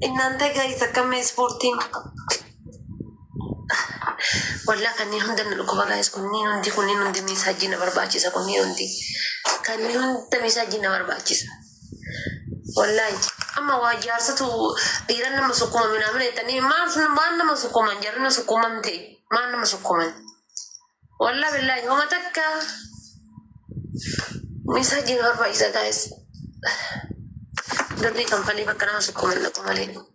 እናንተ ጋይስ ከመ ስፖርቲን ወላ ከኒ ሁንደን ልኩባ ጋይስ ኩኒ ሁንዲ ሜሳጂ ነበርባችሳ ኩኒ ሁንዲ ከኒ ሁንደ ሜሳጂ ነበርባችሳ ወላሂ አማ ዋጃርሰቱ ዲረን መስኩማ ምናምን እተኒ ማን መስኩማ እንጀርነ ስኩማምቴ ማን መስኩማ ወላ ቢላሂ ወመተካ ሜሳጂ ነበርባችሳ ጋይስ دري كم فلي بكرة سكوم لكم عليه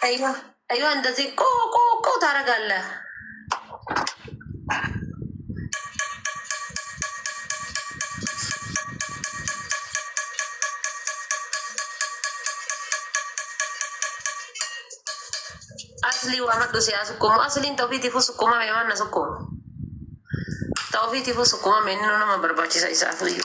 أيوة أيوة عند ذي كو تارا قال له أصلي وأنا دوسي أسكوم أصلي توفي تفو سكوم ما يمان نسكوم توفي تفو سكوم ما إنه ما برباچي سايسا فيو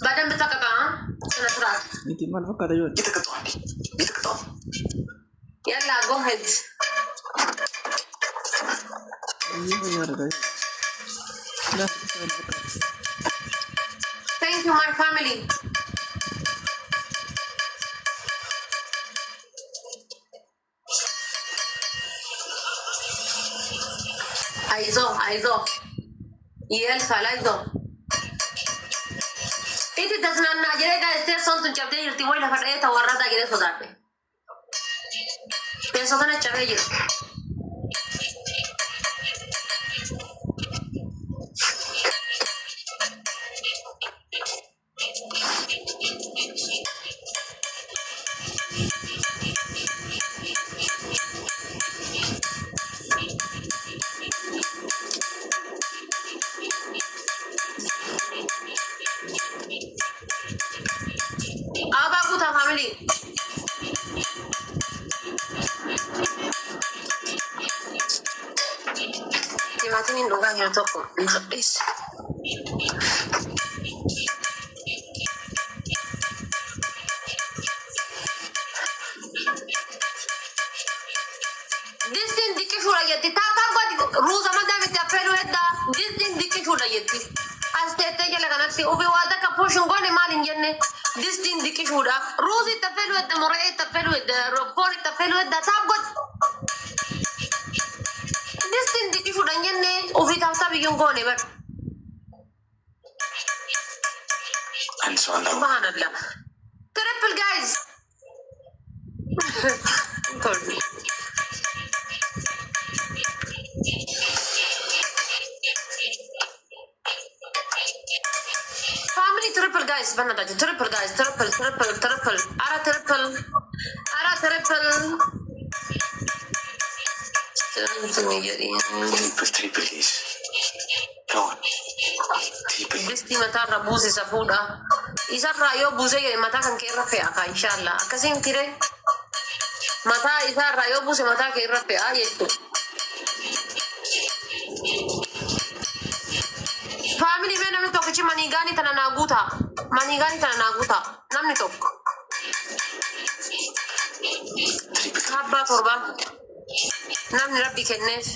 badan betakata sana serat Itu mana kata jual? Kita ketua nih. Kita ketua. yalla go ahead Ini benar kaya. Dah, thank you my family aizo yel falaizo Iti tasnanna jere ga este son tu chabde irti boy la fada ta warrata jere sodate. Penso kana chabe jere. Aba kuta family. Timatiin duga nyo toko. Please. This thing dikki shura yetti. Ta badi roza madame te apelu edda. This thing dikki shura yetti. Astete jala kanatti ubi wada ka pushun gone malin jenne. This thing dikki shura. Rozi tapelu edda morai tapelu edda ropori tapelu edda tabgot. This thing dikki shura jenne ubi tabi yung gone ber. Subhanallah. Triple guys. Told me. Family triple guys, banana triple guys, triple. Ara triple. Triple guys. Come on. Triple. Bisti mata rabuzi safuda. Isa rayo buze ye mata kan ke rafe aka inshallah. Akasin tire. Mata isa rayo buze mata ke rafe ayeto. Family me namni tokko chi manigani tana naguta. Namni tokko. Habba torba. Namni rabbi kenneef.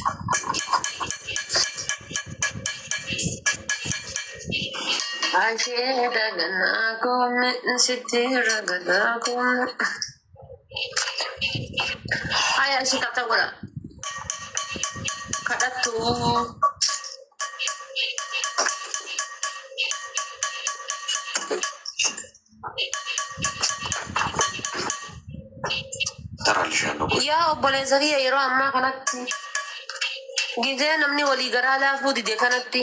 Asheda gana kome nsitira gana kome. Aya shikata wala. Kadatu. Yaa obboleessa kiyya yeroo ammaa kanatti gizee namni walii garaa laafuu dide kanatti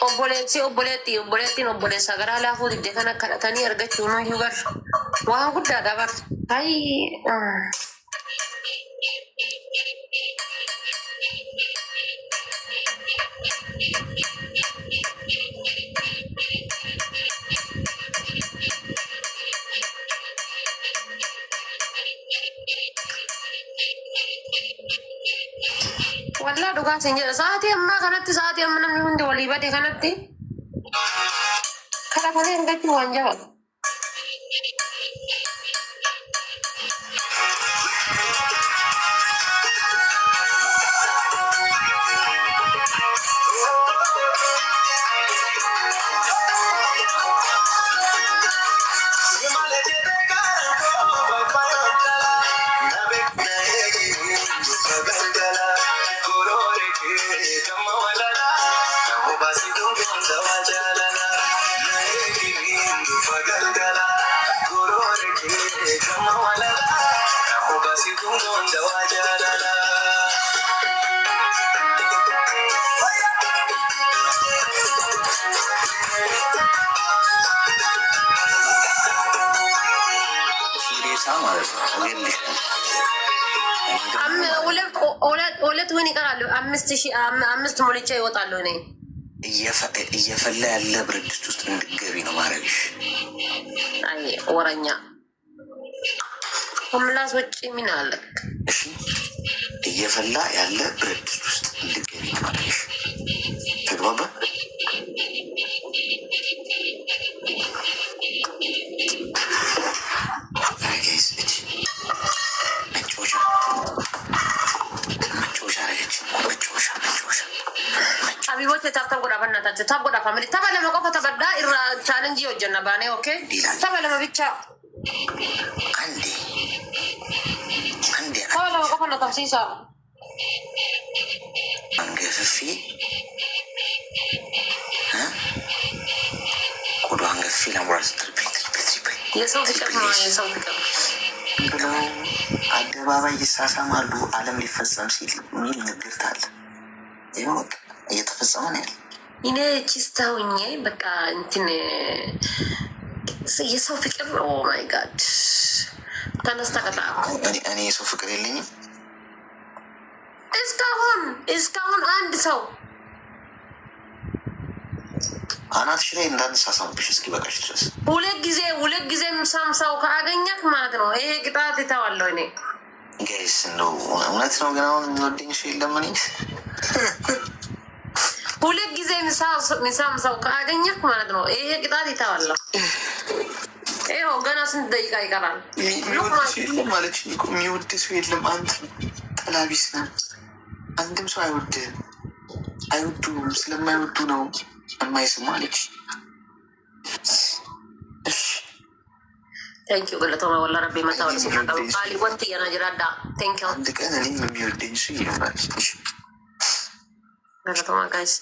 obboleettiin obboleessa garaa laafuu dide kana kadhatanii argachuun iyyuu gar waan guddaadha bar. Wallah dhugaa siin jedha sa'aatii ammaa kanatti sa'aatii amma namni hundi walii bade kanatti kadhatanii argachuu waan jabatu. ሁለት ምን ይቀራሉ? 5,000 ሞልቼ ይወጣሉ። እኔ እየፈላ ያለ ብረት ድስት ውስጥ እንድትገቢ ነው ማድረግሽ። አይ ወረኛ ሁምላስ ውጭ ምን አለክ? እሺ እየፈላ ያለ ብረት ድስት ውስጥ እንድትገቢ ነው ማድረግሽ። ተግባባ? ሀቢቦች ታብታብ ጎዳ በእናታቸው ታብ ጎዳ ፋሚሊ ተበለመ ቆፈ ተበዳ ኢራ ቻሌንጅ ይወጀና ባኔ ኦኬ ተበለመ ብቻ አንዴ ተበለመ ቆፈ ነው ተምሲሳ አንገፍፊ ቆዶ አንገፍፊ ለሙራስ የሰው ፍቅር ነው። የሰው ፍቅር ብለው አደባባይ ይሳሳማሉ። ዓለም ሊፈጸም ሲል የሚል ንግርት አለ። ይኸው በቃ እየተፈጸመ ነው ያለ። እኔ ቺስታውኜ በቃ እንትን የሰው ፍቅር ኦ ማይ ጋድ ተነስታ ቀጣ እኔ የሰው ፍቅር የለኝም እስካሁን አንድ ሰው አናትሽ ላይ እንዳንሳሳምብሽ እስኪ በቃሽ ድረስ ሁለት ጊዜ ምሳም ሰው ከአገኘክ ማለት ነው ይሄ ቅጣት ይተዋለሁ። እኔ ጋይስ እንደው እውነት ነው ግን አሁን የሚወደኝ ሰው የለም። እኔ ሁለት ጊዜ ምሳም ሰው ከአገኘክ ማለት ነው ይሄ ቅጣት ይተዋለሁ። ይኸው ገና ስንት ደቂቃ ይቀራል? የሚወድ ሰው የለም ማለት የሚወድ ሰው የለም። አንተ ጠላቢስ ነህ። አንድም ሰው አይወድም። አይወዱም ስለማይወዱ ነው የማይስሙ አለች። ቴንኪው ገለቶማ ወላ ረቢ መታወል ሲናቀሩ ቃሊ ወንት የናጅራዳ ቴንኪው። አንድ ቀን እኔም የሚወደኝ ሰው ይሆናል። ገለቶማ ጋይስ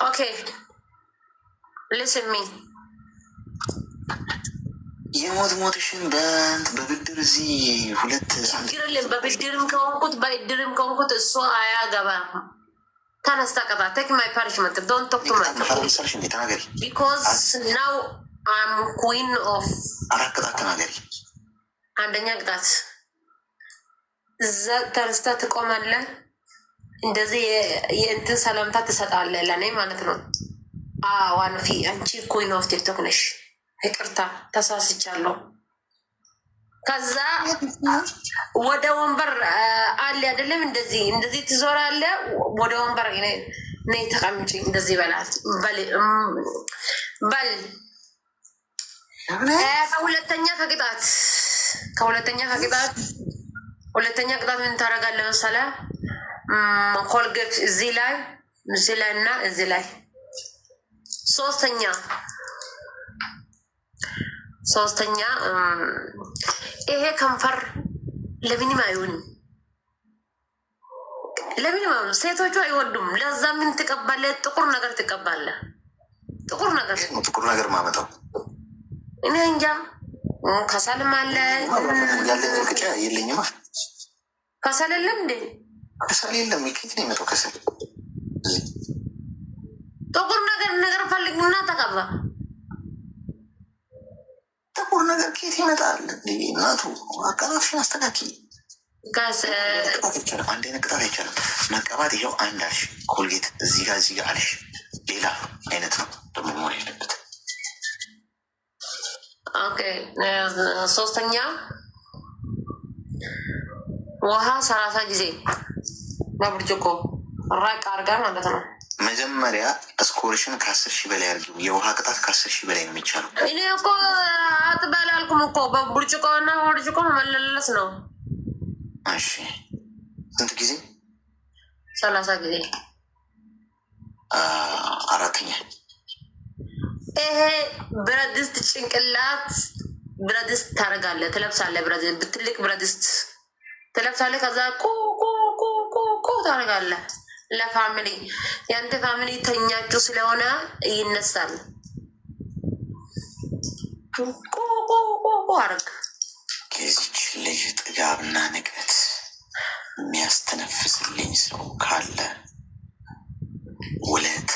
ኦኬ ሊስን ሚ የሞት ሞትሽን በብድር እዚህ ሁለት ችግርልን በብድርም ከሆንኩት በእድርም ከሆንኩት እሱ አያገባ ተነስታ ቀጣ ቴክ ማይ ፓኒሽመንት ዶንት ቶክ ቱ ማይ ቢኮዝ ናው አም ኩዊን ኦፍ አራት ቅጣት ተናገሪ። አንደኛ ቅጣት እዛ ተነስታ ትቆማለህ። እንደዚህ የእንትን ሰላምታ ትሰጣለህ ለእኔ ማለት ነው። ዋንፊ አንቺ ኩዊን ኦፍ ቲክቶክ ነሽ፣ ይቅርታ ተሳስቻለሁ። ከዛ ወደ ወንበር አለ አይደለም፣ እንደዚህ ትዞራለህ። ወደ ወንበር ነይ ተቀምጪ፣ እንደዚህ በላት በል። ሁለተኛ ቅጣት ምን ታደርጋለህ መሰለህ? ኮልጌት እዚህ ላይ እና እዚህ ላይ። ሶስተኛ ይሄ ከንፈር ለምንም አይሆንም። ሴቶቹ አይወዱም። ለዛ ምን ትቀባለህ? ጥቁር ነገር ትቀባለህ። ጥቁር ነገር ማመጣው እኔ እንጃ። ከሰልም አለ ያለኝ ቅጫ የለኝማ። ከሰል የለም እንዴ? ከሰል የለም። ከየት ነው የመጣው ከሰል? ጥቁር ነገር ፈልግና ተቀባ። ጥቁር ነገር ከየት ይመጣል? እናቱ አቀራፍሽን አስተካኪ። አንድ አይነት ቅጣት አይቻልም መቀባት። ይኸው አንድ አልሽ፣ ኮልጌት እዚህ ጋር አልሽ። ሌላ አይነት ነው ደግሞ መሆን የለበት። ኦኬ ሶስተኛ ውሃ 30 ጊዜ በብርጭቆ ራቅ አድርጋ ማለት ነው። መጀመሪያ ስኮርሽን ከ10,000 በላይ አድርጊው። የውሃ ቅጣት ከ10,000 በላይ ነው የሚቻለው። እኔ እኮ አትበላልኩም እኮ በብርጭቆና ብርጭቆ መለለስ ነው። እሺ ስንት ጊዜ? 30 ጊዜ። 4ኛ ይሄ ብረት ድስት ጭንቅላት ብረት ድስት ታደርጋለህ፣ ትለብሳለህ። ትልቅ ብረት ድስት ትለብሳለህ። ከዛ ቁ ታደርጋለህ። ለፋሚሊ ያንተ ፋሚሊ ተኛችሁ ስለሆነ ይነሳል። ቁ አርግ። ከዚች ልጅ ጥጋብና ንቀት የሚያስተነፍስልኝ ሰው ካለ